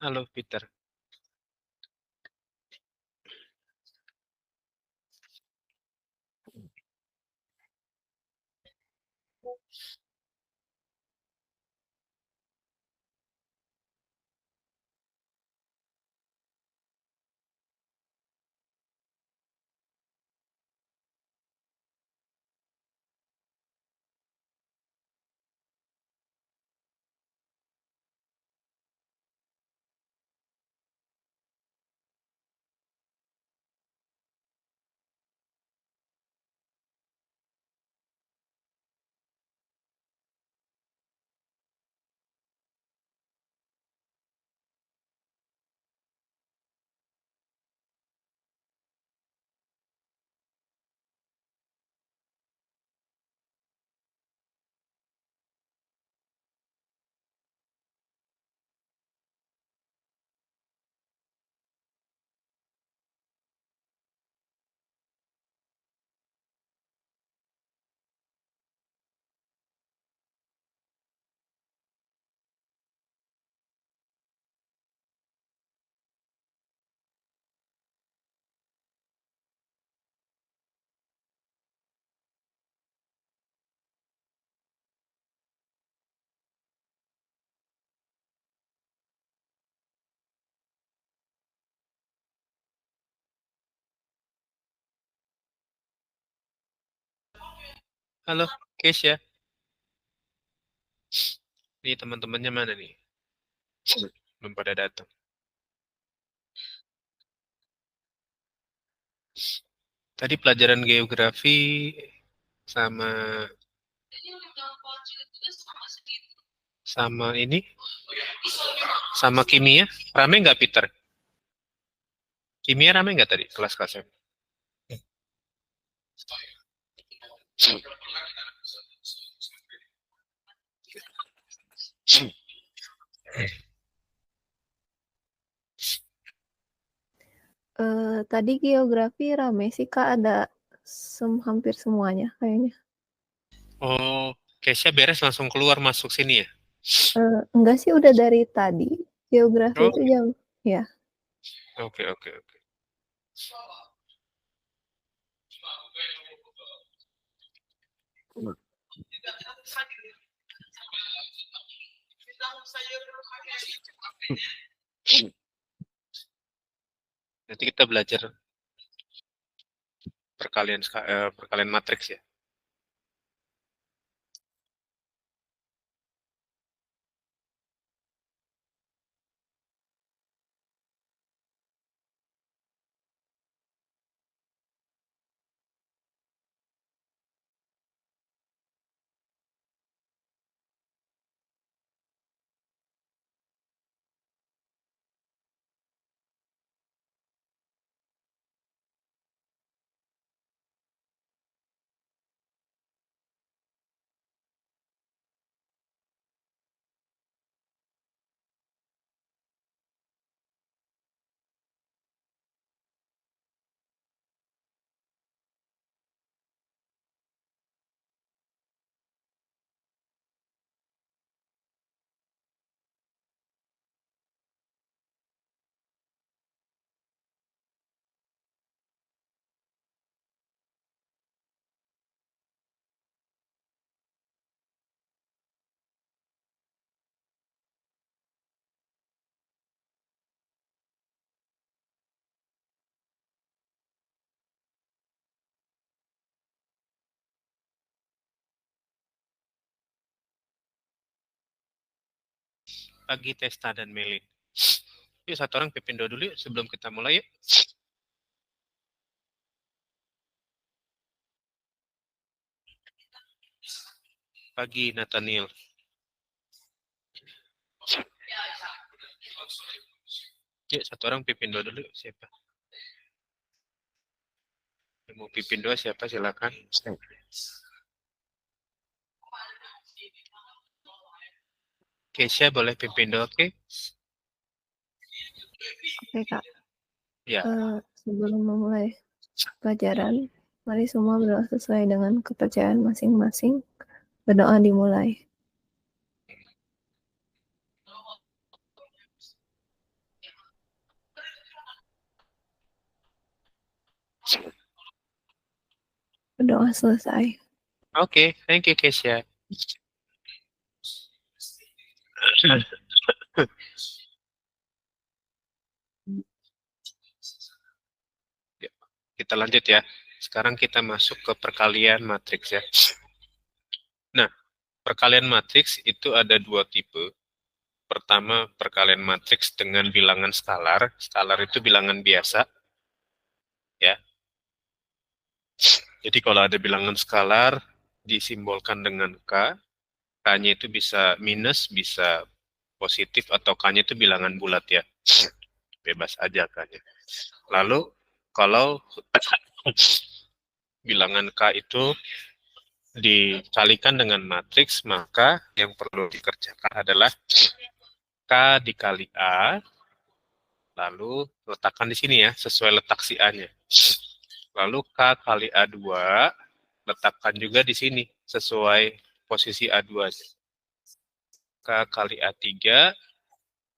Halo Peter. Halo Keisha. Nih teman-temannya mana nih? Belum pada datang. Tadi pelajaran geografi sama ini sama kimia rame nggak Peter? Kimia rame nggak tadi kelas-kelasnya? Tadi geografi rame sih Kak, ada hampir semuanya kayaknya. Oh, Keisha beres langsung keluar masuk sini ya? Enggak sih, udah dari tadi. Geografi Oh, itu jam, ya. oke oke oke. Nanti kita belajar perkalian matriks ya. Pagi Testa dan Melin. Yuk satu orang pipindo dulu yuk sebelum kita mulai yuk. Pagi Nathaniel. Yuk satu orang pipindo dulu yuk. Siapa? Yang mau pipindo siapa silakan. Keisha boleh pipindo, oke? Oke Kak. Ya. Sebelum memulai pelajaran, mari semua berdoa sesuai dengan kepercayaan masing-masing. Berdoa dimulai. berdoa selesai. Oke, thank you, Kesia. Kita lanjut ya. Sekarang kita masuk ke perkalian matriks ya. Nah, perkalian matriks itu ada dua tipe. Pertama, perkalian matriks dengan bilangan skalar. Skalar itu bilangan biasa. Ya. Jadi kalau ada bilangan skalar, disimbolkan dengan K. K-nya itu bisa minus, bisa positif, atau K-nya itu bilangan bulat ya. Bebas aja K-nya. Lalu, kalau bilangan K itu dikalikan dengan matriks, maka yang perlu dikerjakan adalah K dikali A, lalu letakkan di sini ya, sesuai letak si A-nya. Lalu K kali A2, letakkan juga di sini, sesuai posisi A2. K kali A3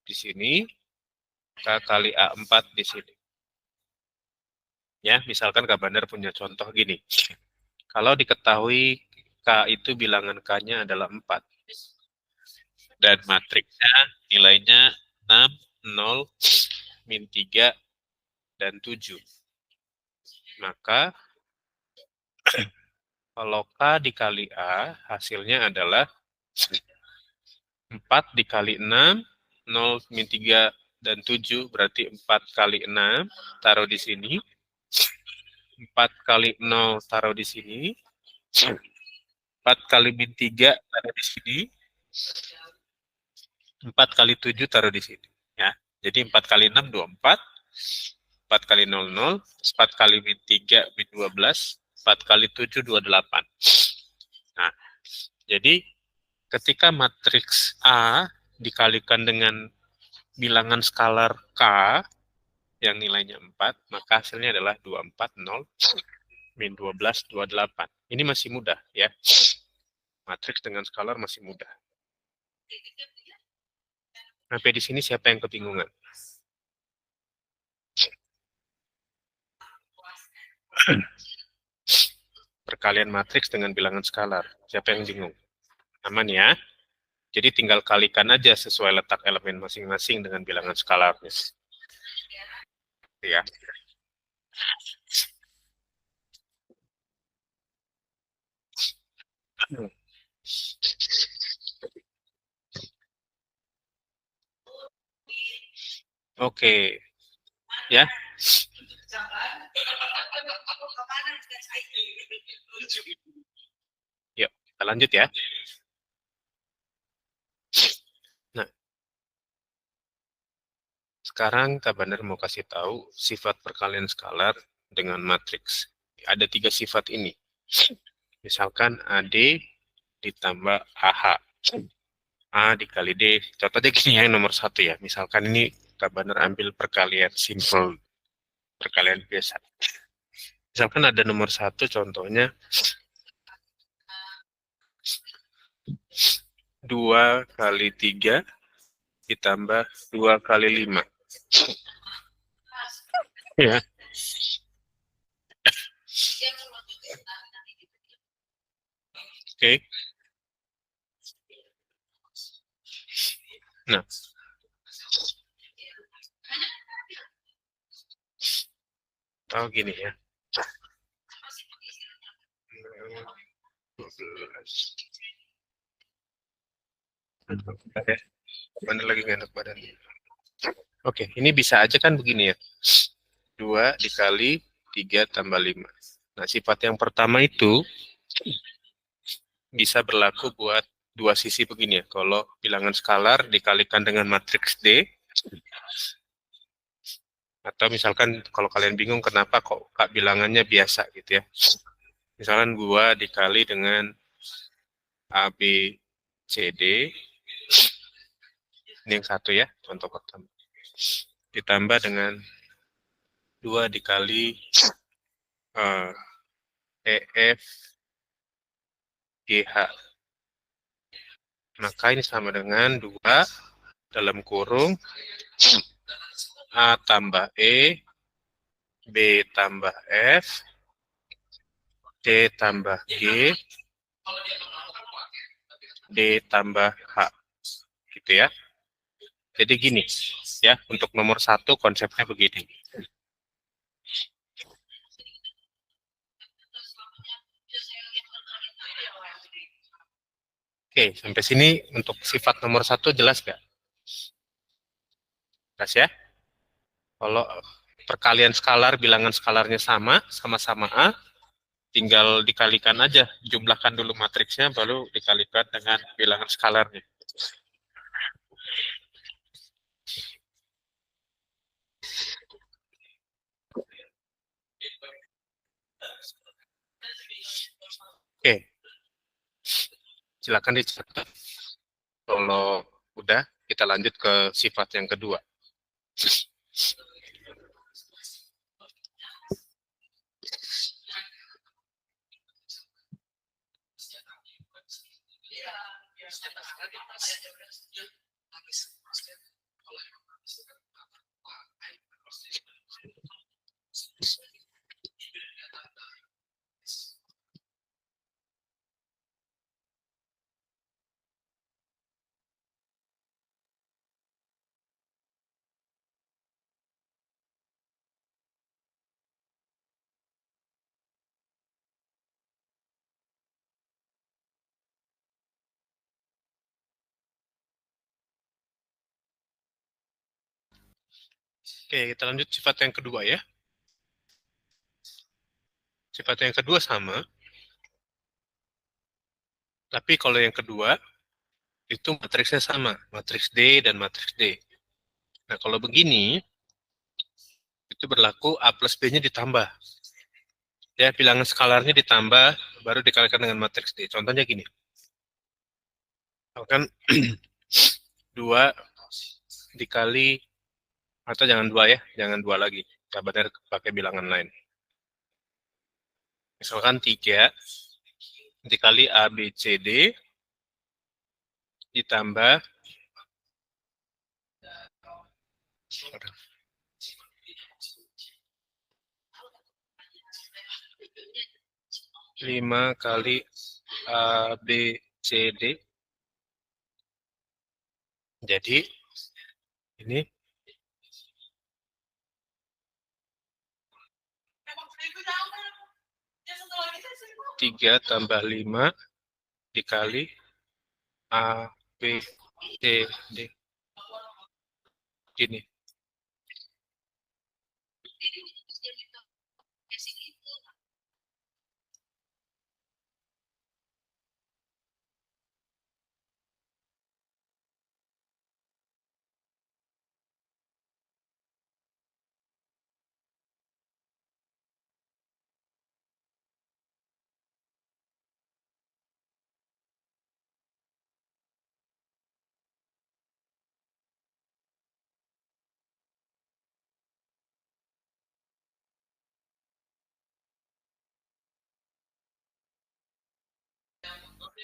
di sini, K kali A4 di sini. Ya, misalkan Kak Bandar punya contoh gini. Kalau diketahui K itu bilangan K-nya adalah 4. Dan matriksnya nilainya 6, 0, min 3, dan 7. Maka kalau K dikali A, hasilnya adalah 4 dikali 6, 0, min 3, dan 7. Berarti 4 kali 6, taruh di sini. 4 kali 0, taruh di sini. 4 kali min 3, taruh di sini. 4 kali 7, taruh di sini. Ya. Jadi 4 kali 6, 24. 4 kali 0, 0. 4 kali min 3, min 12. 4 kali 7, 28. Nah, jadi ketika matriks A dikalikan dengan bilangan skalar K yang nilainya 4, maka hasilnya adalah 24, 0, min 12, 28. Ini masih mudah ya. Matriks dengan skalar masih mudah. Sampai di sini siapa yang kebingungan? Perkalian matriks dengan bilangan skalar. Siapa yang bingung? Aman ya? Jadi tinggal kalikan aja sesuai letak elemen masing-masing dengan bilangan skalarnya. Ya. Oke. Ya. Yuk, kita lanjut ya. Nah, sekarang Kak Bandar mau kasih tahu sifat perkalian skalar dengan matriks. Ada 3 sifat ini. Misalkan AD ditambah AH. A dikali D. Contohnya gini yang nomor 1 ya. Misalkan ini Kak Bandar ambil perkalian simple. Perkalian biasa. Misalkan ada nomor 1 contohnya 2 kali 3 ditambah 2 kali 5. Ya. Oke. Nah. Tahu gini ya. 12. Mana lagi nggak enak badan. Oke, ini bisa aja kan begini ya. 2 dikali 3 tambah 5. Nah, sifat yang pertama itu bisa berlaku buat dua sisi begini ya. Kalau bilangan skalar dikalikan dengan matriks D, atau misalkan kalau kalian bingung kenapa kok Kak bilangannya biasa gitu ya. Misalkan 2 dikali dengan AB, CD, ini yang 1 ya, contoh pertama. Ditambah dengan 2 dikali EF, GH. Maka ini sama dengan 2 dalam kurung A tambah E, B tambah F, D tambah G, D tambah H. Gitu ya. Jadi gini, ya, untuk nomor 1 konsepnya begini. Oke, sampai sini untuk sifat nomor 1 jelas nggak? Jelas ya? Kalau perkalian skalar, bilangan skalarnya sama-sama A, tinggal dikalikan aja, jumlahkan dulu matriksnya, baru dikalikan dengan bilangan skalarnya. Oke, silakan dicatat. Kalau udah, kita lanjut ke sifat yang kedua. Oke, kita lanjut sifat yang kedua ya. Sifat yang kedua sama, tapi kalau yang kedua itu matriksnya sama, matriks D dan matriks D. Nah, kalau begini, itu berlaku A plus B-nya ditambah. Ya, bilangan skalarnya ditambah, baru dikalikan dengan matriks D. Contohnya gini. Misalkan 2 dikali, atau jangan 2 ya, jangan 2 lagi. Sahabatnya pakai bilangan lain. Misalkan 3 dikali A, B, C, D, ditambah 5 kali A, B, C, D. Jadi, ini 3 tambah 5 dikali A, B, C, D. Gini.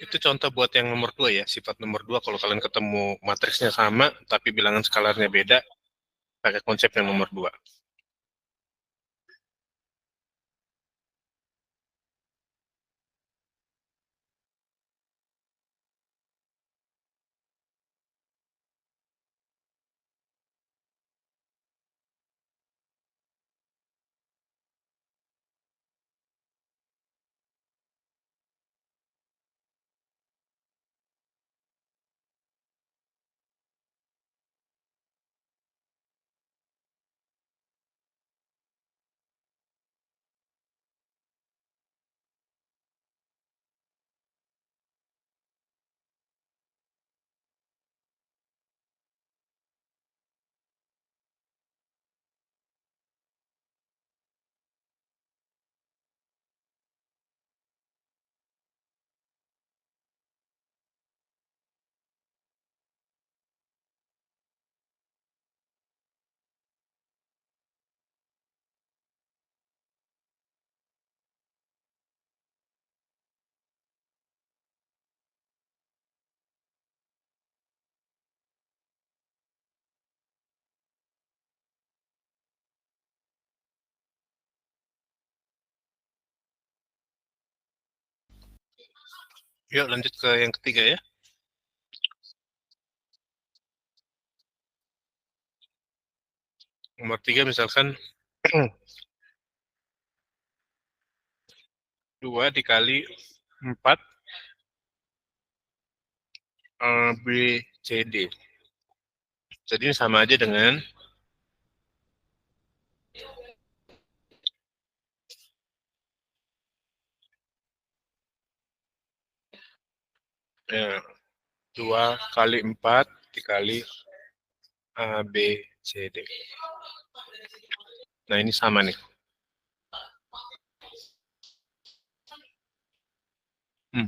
Itu contoh buat yang nomor 2 ya. Sifat nomor 2 kalau kalian ketemu matriksnya sama, tapi bilangan skalarnya beda, pakai konsep yang nomor 2. Yuk lanjut ke yang ketiga ya. Nomor 3 misalkan 2 dikali 4 B, C, D. Jadi sama aja dengan ya, 2 kali 4 dikali A, B, C, D. Nah, ini sama nih. Hmm.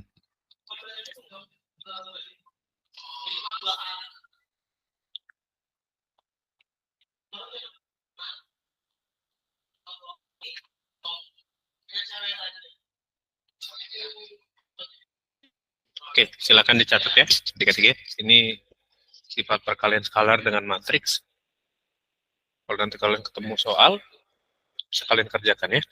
Oke, silakan dicatat ya. Tiga-tiga. Ini sifat perkalian skalar dengan matriks. Kalau nanti kalian ketemu soal, bisa kalian kerjakan ya.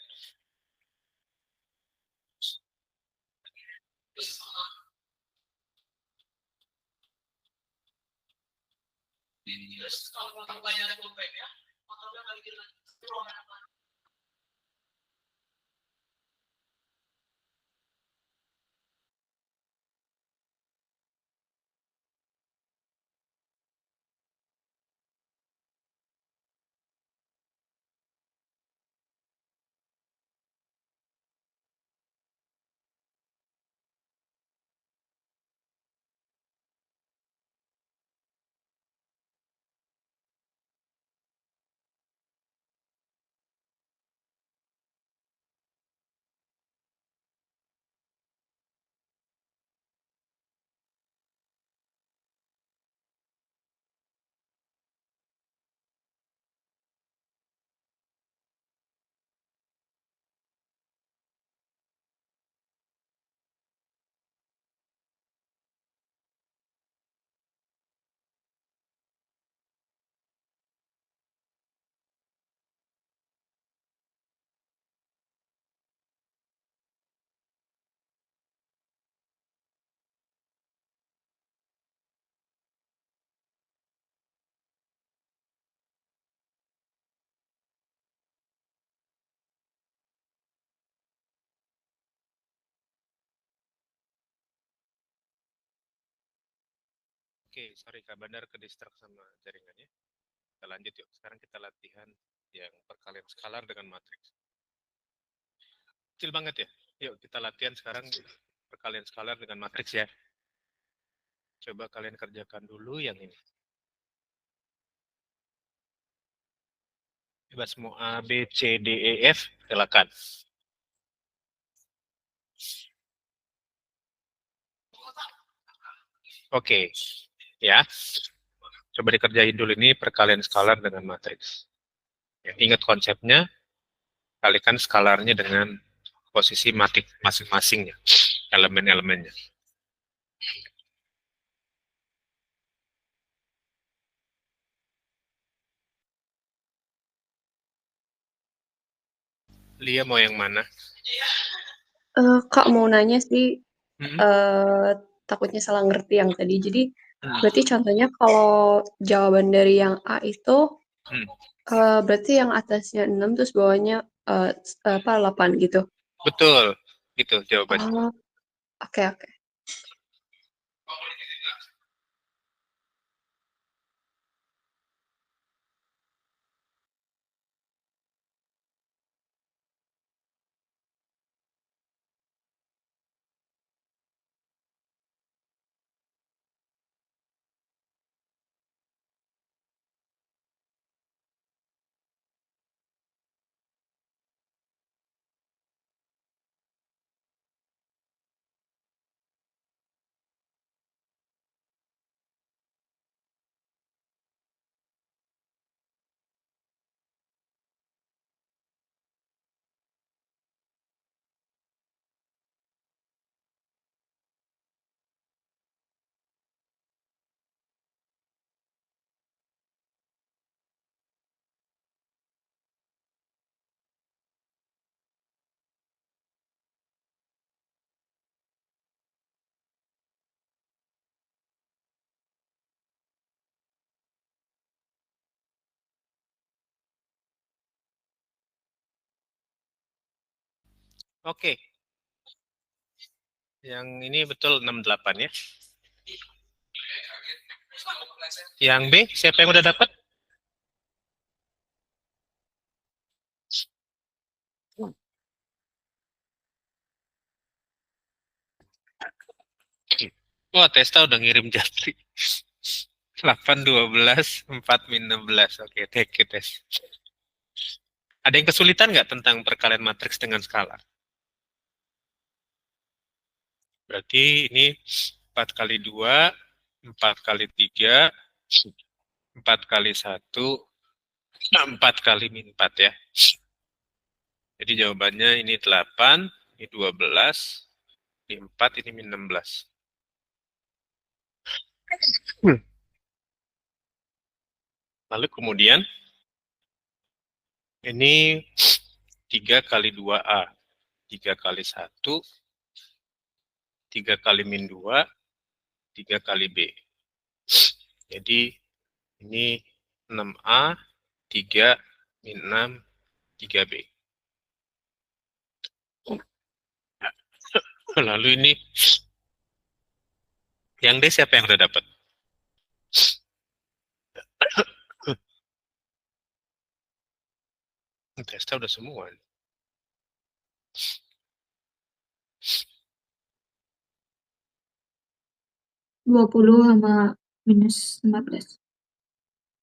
Oke, sorry Kak Bandar ke distract sama jaringannya. Kita lanjut yuk. Sekarang kita latihan yang perkalian skalar dengan matriks. Kecil banget ya. Yuk kita latihan sekarang perkalian skalar dengan matriks ya. Coba kalian kerjakan dulu yang ini. Bebas mau A, B, C, D, E, F, silakan. Oke, ya. Coba dikerjain dulu ini perkalian skalar dengan matriks. Ya, ingat konsepnya, kalikan skalarnya dengan posisi matik masing-masingnya, elemen-elemennya. Lia mau yang mana? Kak mau nanya sih, Hmm? eh takutnya salah ngerti yang tadi. Jadi berarti contohnya kalau jawaban dari yang A itu Hmm. berarti yang atasnya 6 terus bawahnya apa 8 gitu. Betul, itu jawabannya. Oh, oke oke. Oke. Yang ini betul 68 ya. Yang B, siapa yang udah dapat? Wah, Testa udah ngirim jatri. 8, 12, 4, min 16. Oke, take it, Tes. Ada yang kesulitan nggak tentang perkalian matriks dengan skala? Berarti ini 4 kali 2, 4 kali 3, 4 kali 1, 4 kali min 4 ya. Jadi jawabannya ini 8, ini 12, ini 4, ini min 16. Lalu kemudian ini 3 kali 2A, 3 kali 1, 3 kali min 2, 3 kali B. Jadi ini 6A, 3, min 6, 3B. Lalu ini yang D siapa yang udah dapat? Testa udah semua. 20 sama minus 15.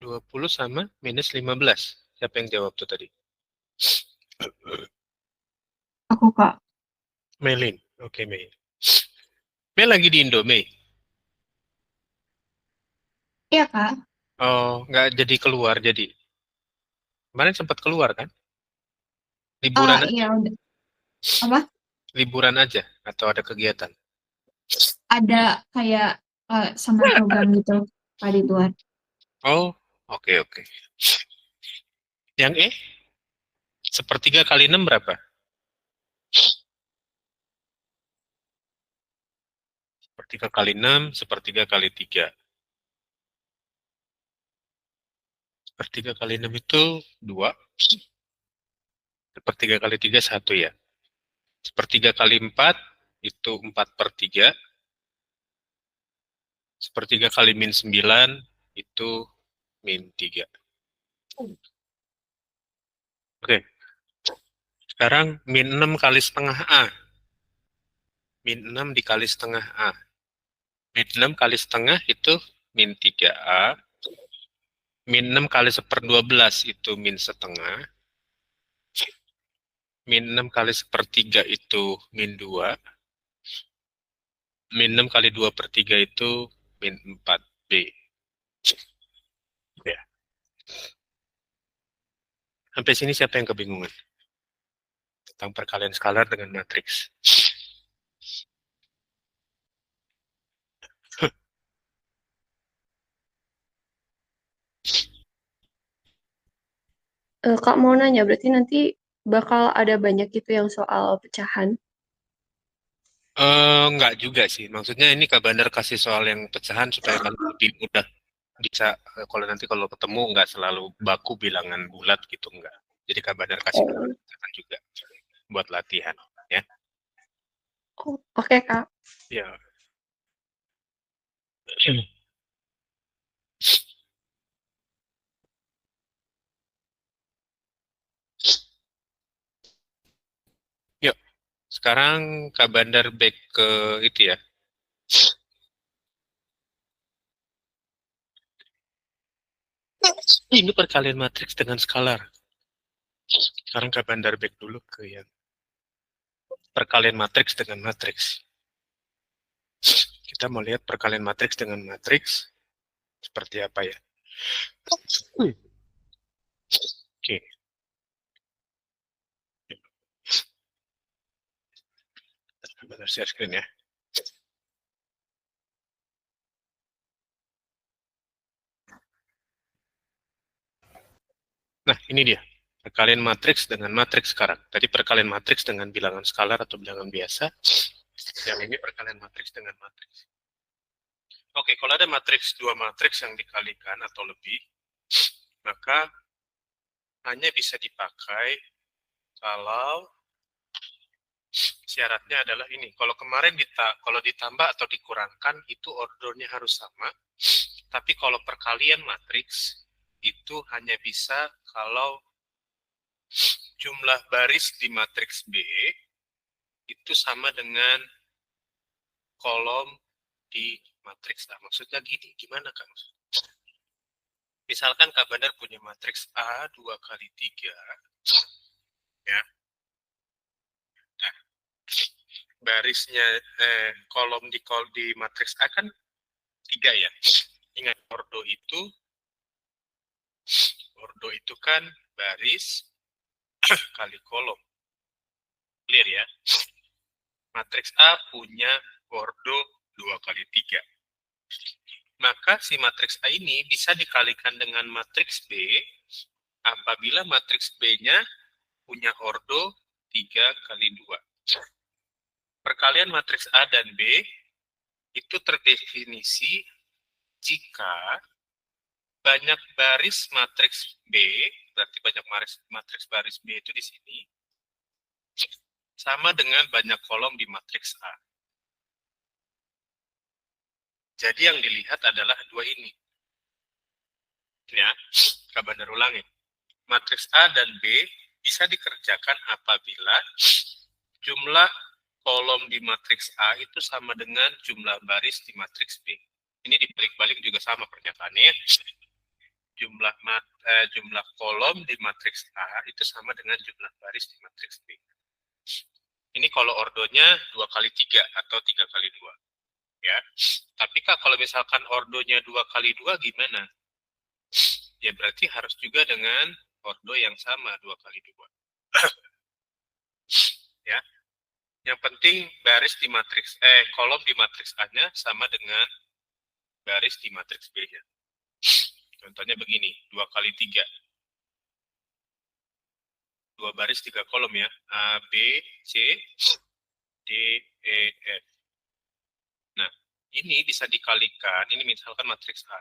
20 sama minus 15. Siapa yang jawab tuh tadi? Aku, Kak. Melin. Oke, Mei. Mei lagi di Indo, Mei. Iya, Kak. Oh, nggak jadi keluar jadi. Kemarin sempat keluar kan? Liburan aja. Iya, udah. Apa? Liburan aja atau ada kegiatan? Ada kayak summer program gitu, Kak, di luar. Oh, oke, oke. Yang E? Sepertiga kali 6 berapa? Sepertiga kali 6, sepertiga kali 3. Sepertiga kali 6 itu 2. Sepertiga kali 3, 1 ya. Sepertiga kali 4, itu 4/3. Sepertiga kali min 9, itu min 3. Oke. Sekarang min 6 kali setengah A. Min 6 dikali setengah A. Min 6 kali setengah itu min 3A. Min 6 kali 1/12 itu min setengah. Min 6 kali 1/3 itu min 2. Min 6 kali 2/3 itu min 4B. Ya. Sampai sini siapa yang kebingungan? Tentang perkalian skalar dengan matriks. Kak mau nanya, berarti nanti bakal ada banyak gitu yang soal pecahan. Enggak juga sih. Maksudnya ini Kak Bandar kasih soal yang pecahan supaya kalian lebih mudah bisa kalau nanti kalau ketemu nggak selalu baku bilangan bulat gitu enggak. Jadi Kak Bandar kasih Oh, pecahan juga buat latihan ya. oke Kak. Ya. Yuk, sekarang Kak Bandar back ke itu ya. Ini perkalian matriks dengan skalar. Sekarang Kak Bandar back dulu ke yang perkalian matriks dengan matriks. Kita mau lihat perkalian matriks dengan matriks seperti apa ya. Oke. Kak Bandar share screen ya. Nah, ini dia. Perkalian matriks dengan matriks sekarang. Tadi perkalian matriks dengan bilangan skalar atau bilangan biasa. Yang ini perkalian matriks dengan matriks. Oke, kalau ada matriks dua matriks yang dikalikan atau lebih, maka hanya bisa dipakai kalau syaratnya adalah ini. Kalau kemarin kalau ditambah atau dikurangkan itu ordernya harus sama. Tapi kalau perkalian matriks itu hanya bisa kalau jumlah baris di matriks B itu sama dengan kolom di matriks A. Maksudnya gini, gimana Kak? Misalkan Kak Bandar punya matriks A 2 kali 3, ya. Nah, barisnya kolom di matriks A kan 3 ya. Ingat ordo itu kan baris kali kolom. Clear ya? Matriks A punya ordo 2 kali 3. Maka si matriks A ini bisa dikalikan dengan matriks B apabila matriks B-nya punya ordo 3 kali 2. Perkalian matriks A dan B itu terdefinisi jika banyak baris matriks B, berarti banyak matriks baris B itu di sini, sama dengan banyak kolom di matriks A. Jadi yang dilihat adalah dua ini. Ya, Kak Bandar ulangi. Matriks A dan B bisa dikerjakan apabila jumlah kolom di matriks A itu sama dengan jumlah baris di matriks B. Ini dibalik-balik juga sama pernyataannya. Jumlah kolom di matriks A itu sama dengan jumlah baris di matriks B. Ini kalau ordonya 2 kali 3 atau 3 kali 2. Ya. Tapi Kak, kalau misalkan ordonya 2 kali 2 gimana? Ya berarti harus juga dengan ordo yang sama 2 kali 2. Ya. Yang penting baris di matriks kolom di matriks A-nya sama dengan baris di matriks B-nya. Contohnya begini, 2 kali 3. 2 baris 3 kolom ya. A, B, C, D, E, F. Nah, ini bisa dikalikan, ini misalkan matriks A.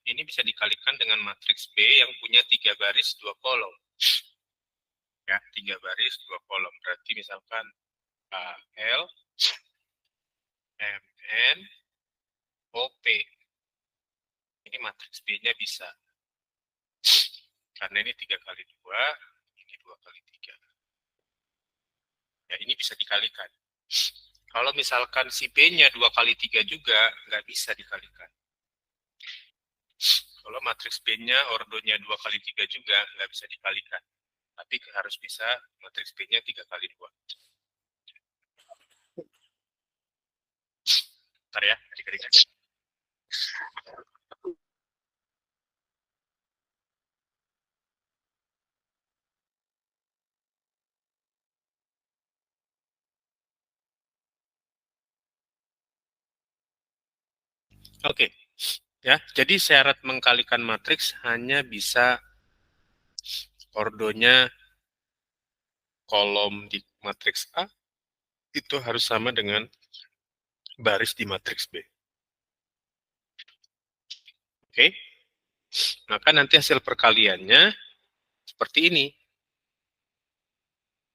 Ini bisa dikalikan dengan matriks B yang punya 3 baris 2 kolom. Ya, 3 baris 2 kolom. Berarti misalkan A, L, M, N, O, P. Ini matriks B-nya bisa. Karena ini 3 kali 2, ini 2 kali 3. Ya, ini bisa dikalikan. Kalau misalkan si B-nya 2 kali 3 juga, nggak bisa dikalikan. Kalau matriks B-nya ordonya 2 kali 3 juga, nggak bisa dikalikan. Tapi harus bisa matriks B-nya 3 kali 2. Bentar ya, adik-adik. Oke, ya. Jadi syarat mengkalikan matriks hanya bisa ordonya kolom di matriks A itu harus sama dengan baris di matriks B. Oke, maka nanti hasil perkaliannya seperti ini,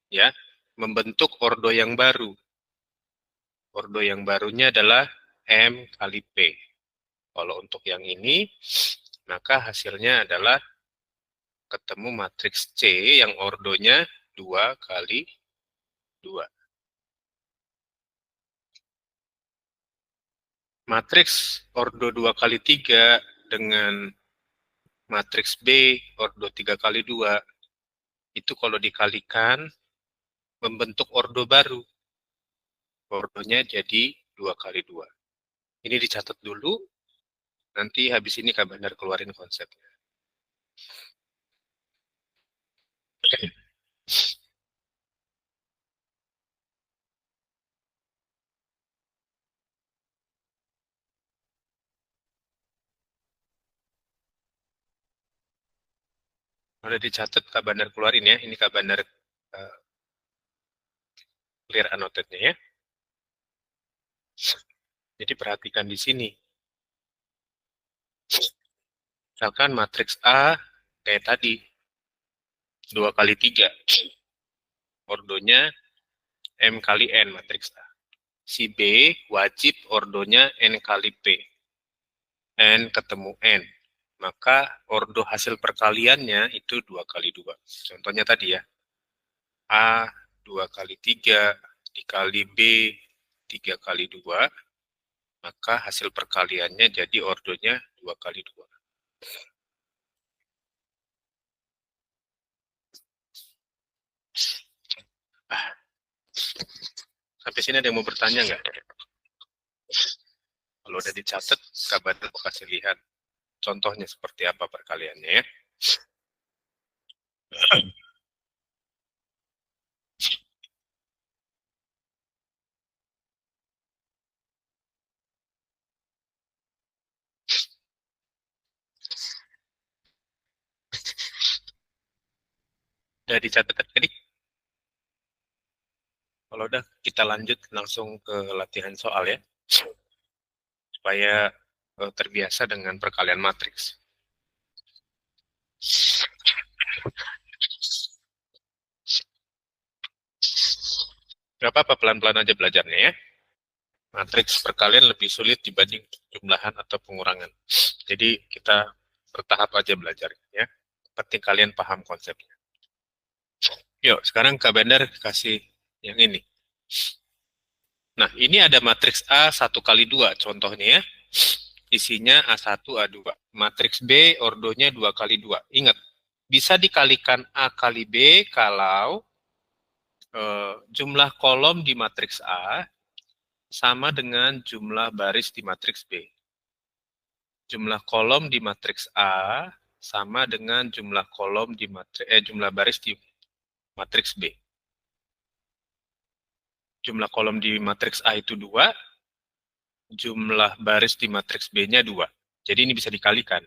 ya, membentuk ordo yang baru. Ordo yang barunya adalah M kali P. Kalau untuk yang ini, maka hasilnya adalah ketemu matriks C yang ordonya 2 kali 2. Matriks ordo 2 kali 3 dengan matriks B ordo 3 kali 2 itu kalau dikalikan membentuk ordo baru. Ordonya jadi 2 kali 2. Ini dicatat dulu, nanti habis ini Kak Bandar keluarin konsepnya. Oke. Udah dicatat Kak Bandar keluarin ya. Ini Kak Bandar clear annotate-nya ya. Jadi perhatikan di sini. Misalkan matriks A kayak tadi. 2 kali 3. Ordonya M kali N matriks A. Si B wajib ordonya N kali P. N ketemu N. Maka ordo hasil perkaliannya itu 2 kali 2. Contohnya tadi ya. A 2 kali 3 dikali B 3 kali 2. Maka hasil perkaliannya jadi ordonya 2 kali 2. Sampai sini ada yang mau bertanya nggak? Kalau udah dicatat, kabar aku kasih lihat contohnya seperti apa perkaliannya ya. Udah dicatat tadi? Kalau udah, kita lanjut langsung ke latihan soal ya. Supaya terbiasa dengan perkalian matriks. Gak apa-apa, pelan-pelan aja belajarnya ya. Matriks perkalian lebih sulit dibanding jumlahan atau pengurangan. Jadi kita bertahap aja belajarnya ya. Penting kalian paham konsepnya. Yuk, sekarang Kak Bandar kasih yang ini. Nah, ini ada matriks A 1 kali 2 contohnya ya. Isinya A1, A2. Matriks B ordonya 2 kali 2. Ingat, bisa dikalikan A kali B kalau jumlah kolom di matriks A sama dengan jumlah baris di matriks B. Jumlah kolom di matriks A sama dengan jumlah kolom di jumlah baris di matriks B. Jumlah kolom di matriks A itu 2, jumlah baris di matriks B-nya 2. Jadi ini bisa dikalikan.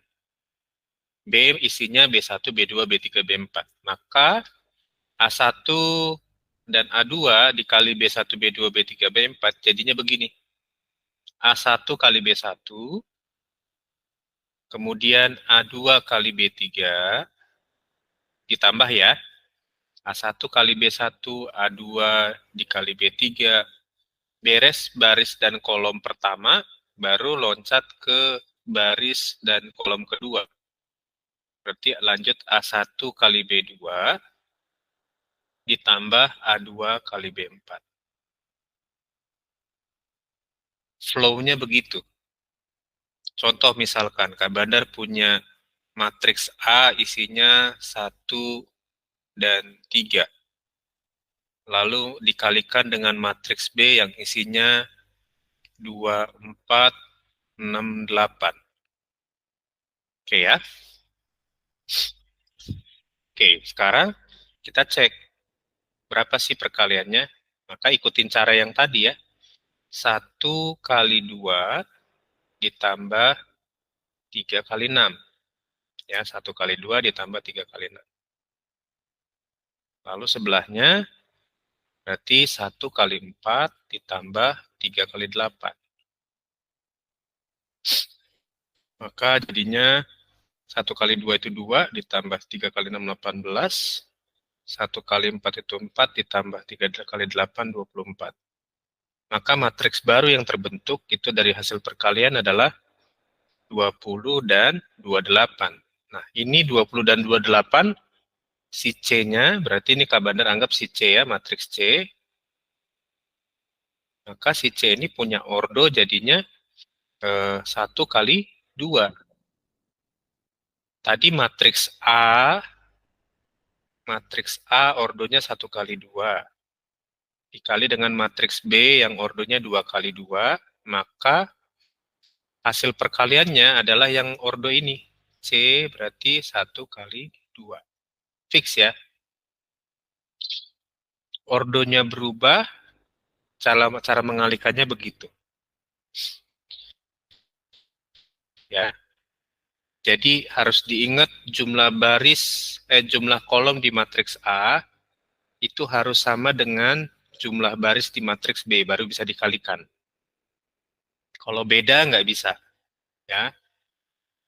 B isinya B1, B2, B3, B4. Maka A1 dan A2 dikali B1, B2, B3, B4 jadinya begini. A1 kali B1, kemudian A2 kali B3, ditambah ya, A1 kali B1, A2 dikali B3, beres baris dan kolom pertama, baru loncat ke baris dan kolom kedua. Berarti lanjut A1 kali B2, ditambah A2 kali B4. Flow-nya begitu. Contoh misalkan, Kak Bandar punya matriks A isinya 1 dan 3. Lalu dikalikan dengan matriks B yang isinya 2, 4, 6, 8. Oke ya. Oke, sekarang kita cek berapa sih perkaliannya. Maka ikutin cara yang tadi ya. 1 kali 2 ditambah 3 kali 6. Ya, 1 kali 2 ditambah 3 kali 6. Lalu sebelahnya berarti 1 kali 4 ditambah 3 kali 8. Maka jadinya 1 kali 2 itu 2, ditambah 3 kali 6, 18. 1 kali 4 itu 4, ditambah 3 kali 8, 24. Maka matriks baru yang terbentuk itu dari hasil perkalian adalah 20 dan 28. Nah, ini 20 dan 28, si C-nya, berarti ini Kak Bandar anggap si C ya, matriks C. Maka si C ini punya ordo jadinya 1 kali 2. Tadi matriks A ordonya 1 kali 2. Dikali dengan matriks B yang ordonya 2 kali 2, maka hasil perkaliannya adalah yang ordo ini. C berarti 1 kali 2. Fix ya. Ordonya berubah, cara mengalikannya begitu. Ya. Jadi harus diingat jumlah jumlah kolom di matriks A itu harus sama dengan jumlah baris di matriks B, baru bisa dikalikan. Kalau beda nggak bisa. Ya.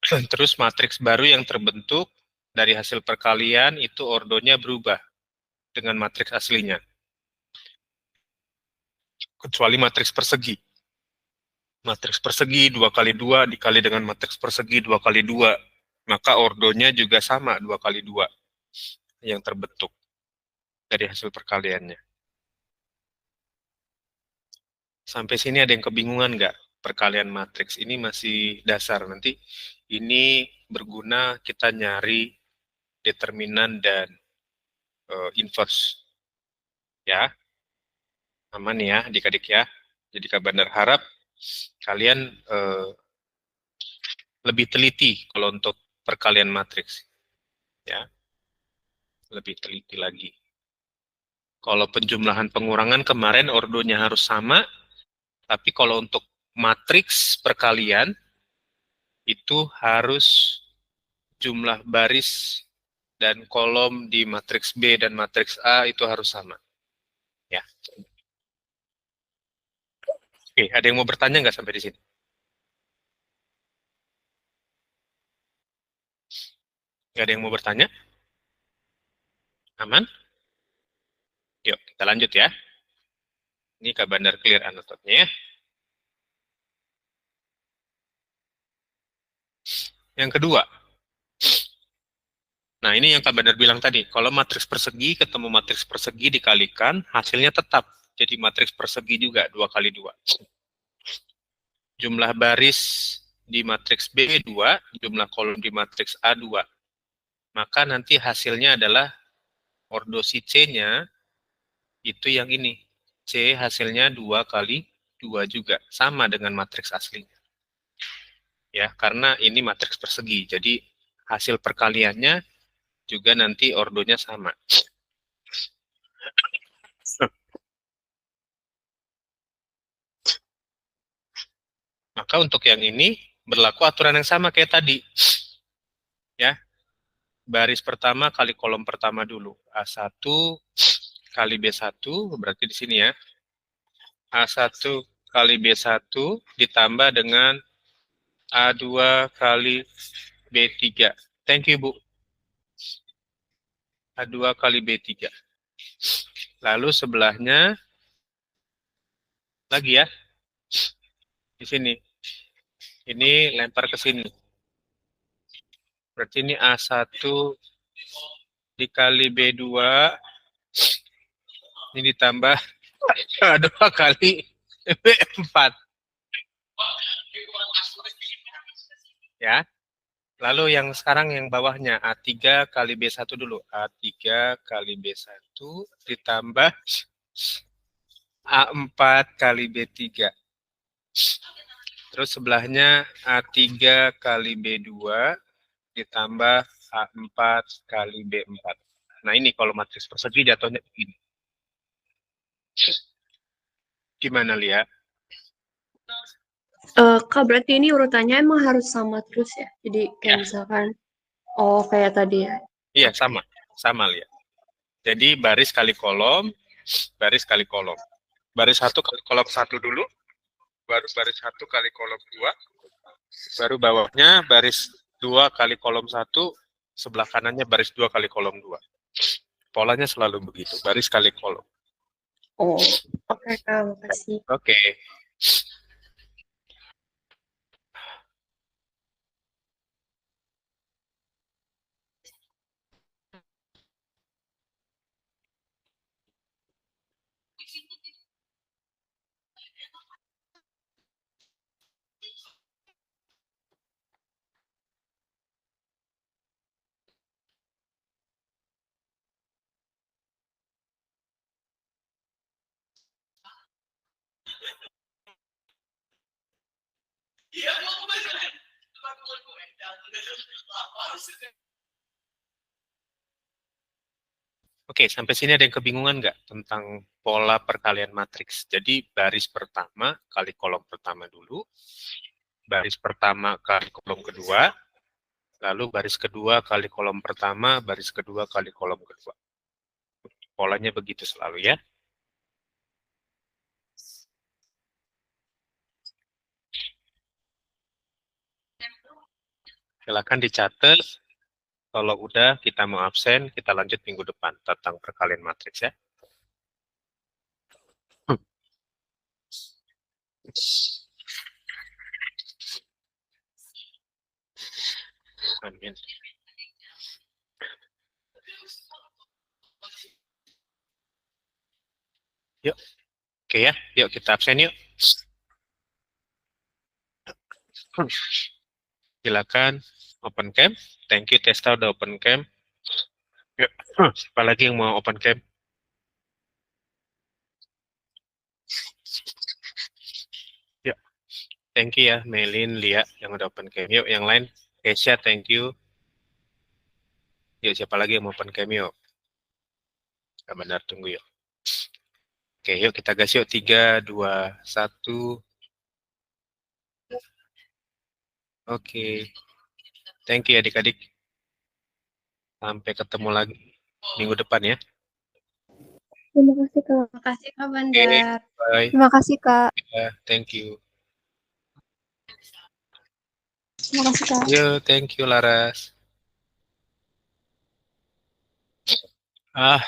Terus matriks baru yang terbentuk dari hasil perkalian itu ordonya berubah dengan matriks aslinya. kecuali matriks persegi. Matriks persegi 2 kali 2 dikali dengan matriks persegi 2 kali 2, maka ordonya juga sama 2 kali 2 yang terbentuk dari hasil perkaliannya. Sampai sini ada yang kebingungan nggak? Perkalian matriks ini masih dasar, nanti ini berguna kita nyari determinan dan inverse. Ya, aman ya adik-adik ya. Jadi Kak Bandar harap kalian lebih teliti kalau untuk perkalian matriks. Ya, lebih teliti lagi. Kalau penjumlahan pengurangan kemarin ordonya harus sama, tapi kalau untuk matriks perkalian itu harus jumlah baris dan kolom di matriks B dan matriks A itu harus sama. Ya. Oke, ada yang mau bertanya nggak sampai di sini? Nggak ada yang mau bertanya? Aman? Yuk, kita lanjut ya. Ini Kak Bandar clear anototnya ya. Yang kedua. Nah, ini yang Kak Bandar bilang tadi. Kalau matriks persegi ketemu matriks persegi dikalikan, hasilnya tetap jadi matriks persegi juga, 2 kali 2. Jumlah baris di matriks B 2, jumlah kolom di matriks A 2. Maka nanti hasilnya adalah ordo si C-nya itu yang ini. C hasilnya 2 kali 2 juga, sama dengan matriks aslinya. Ya, karena ini matriks persegi, jadi hasil perkaliannya juga nanti ordonya sama. Maka untuk yang ini berlaku aturan yang sama kayak tadi. Ya. Baris pertama kali kolom pertama dulu. A1 kali B1 berarti di sini ya. A1 kali B1 ditambah dengan A2 kali B3. Thank you, Bu. A2 kali B3. Lalu sebelahnya lagi ya. Di sini. Ini lempar ke sini. Berarti ini A1 dikali B2 ini ditambah A2 kali B4. Ya. Lalu yang sekarang yang bawahnya A3 kali B1 dulu. A3 kali B1 ditambah A4 kali B3. Terus sebelahnya A3 kali B2 ditambah A4 kali B4. Nah ini kalau matriks persegi jatuhnya begini. Gimana Lia? Kak, berarti ini urutannya emang harus sama terus ya? Jadi kayak Ya. misalkan, oh kayak tadi ya? Iya sama, sama Lia. Jadi baris kali kolom, baris kali kolom. Baris 1 kali kolom 1 dulu, baru baris 1 kali kolom 2, baru bawahnya baris 2 kali kolom 1, sebelah kanannya baris 2 kali kolom 2. Polanya selalu begitu, baris kali kolom. Oh, oke Kak, makasih. Oke. Oke, sampai sini ada yang kebingungan nggak tentang pola perkalian matriks? Jadi baris pertama kali kolom pertama dulu, baris pertama kali kolom kedua, lalu baris kedua kali kolom pertama, baris kedua kali kolom kedua. Polanya begitu selalu ya. Silakan dicatat. Kalau udah kita mau absen, kita lanjut minggu depan tentang perkalian matriks ya. Yuk. Oke ya, yuk kita absen yuk. Silakan open cam. Thank you Testa udah open cam. Yuk. Siapa lagi yang mau open cam? Yuk. Thank you ya Melin, Lia yang udah open cam. Yuk yang lain. Kesha, thank you. Yuk siapa lagi yang mau open cam yuk. Gak benar, tunggu yuk. Oke, yuk kita gas yuk. 3, 2, 1. Oke. Thank you adik-adik. Sampai ketemu lagi minggu depan ya. Terima kasih Kak. Terima kasih Kak Oke, Bandar. bye. Terima kasih Kak. Ya, thank you. Terima kasih Kak. Yo, thank you Laras. Ah,